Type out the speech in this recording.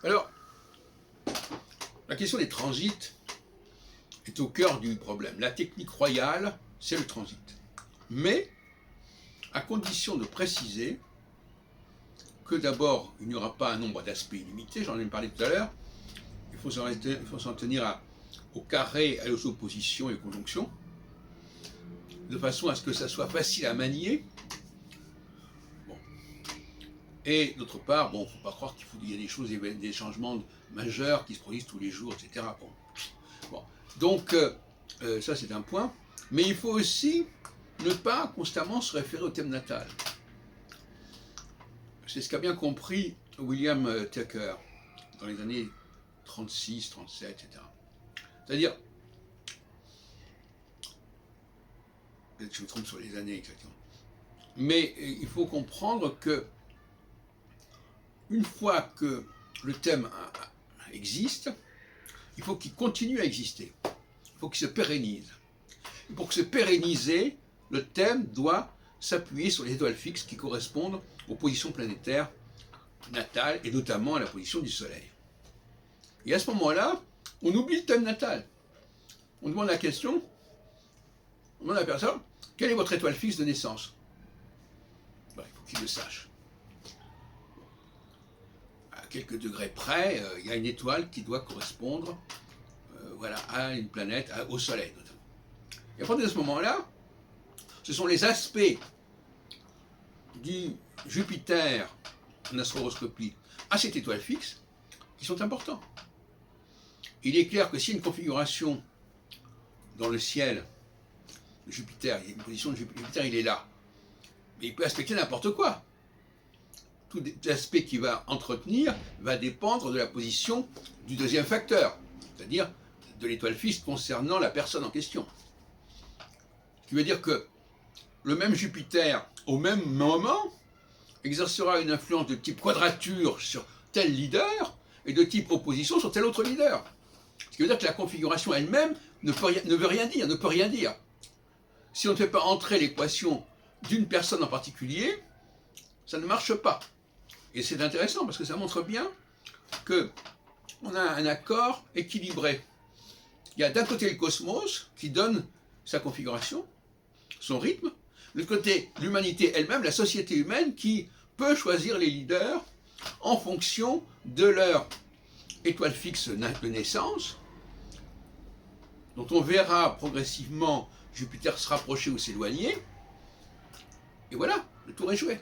Alors, la question des transits est au cœur du problème. La technique royale, c'est le transit. Mais, à condition de préciser que d'abord, il n'y aura pas un nombre d'aspects illimité, j'en ai parlé tout à l'heure, il faut s'en tenir au carré, à aux oppositions et aux conjonctions, de façon à ce que ça soit facile à manier. Bon. Et d'autre part, bon, il ne faut pas croire qu'il y a des choses, des changements majeurs qui se produisent tous les jours, etc. Bon. Bon. Donc, ça c'est un point. Mais il faut aussi ne pas constamment se référer au thème natal. C'est ce qu'a bien compris William Tucker dans les années 36, 37, etc. C'est-à-dire, peut-être que je me trompe sur les années exactement, mais il faut comprendre que une fois que le thème existe, il faut qu'il continue à exister, il faut qu'il se pérennise. Et pour se pérenniser, le thème doit s'appuyer sur les étoiles fixes qui correspondent aux positions planétaires natales et notamment à la position du Soleil. Et à ce moment-là, on oublie le thème natal. On demande la question, on demande à la personne, quelle est votre étoile fixe de naissance? Ben, il faut qu'il le sache. À quelques degrés près, il y a une étoile qui doit correspondre voilà, à une planète, au Soleil notamment. Et à partir de ce moment-là, ce sont les aspects du Jupiter en astroroscopie à cette étoile fixe qui sont importants. Il est clair que s'il y a une configuration dans le ciel de Jupiter, il y a une position de Jupiter, il est là. Mais il peut aspecter n'importe quoi. Tout aspect qu'il va entretenir va dépendre de la position du deuxième facteur, c'est-à-dire de l'étoile fixe concernant la personne en question. Ce qui veut dire que le même Jupiter, au même moment, exercera une influence de type quadrature sur tel leader et de type opposition sur tel autre leader. Ce qui veut dire que la configuration elle-même ne veut rien dire, ne peut rien dire. Si on ne fait pas entrer l'équation d'une personne en particulier, ça ne marche pas. Et c'est intéressant parce que ça montre bien qu'on a un accord équilibré. Il y a d'un côté le cosmos qui donne sa configuration, son rythme, de l'autre côté l'humanité elle-même, la société humaine qui peut choisir les leaders en fonction de leur étoile fixe de naissance, dont on verra progressivement Jupiter se rapprocher ou s'éloigner, et voilà, le tour est joué.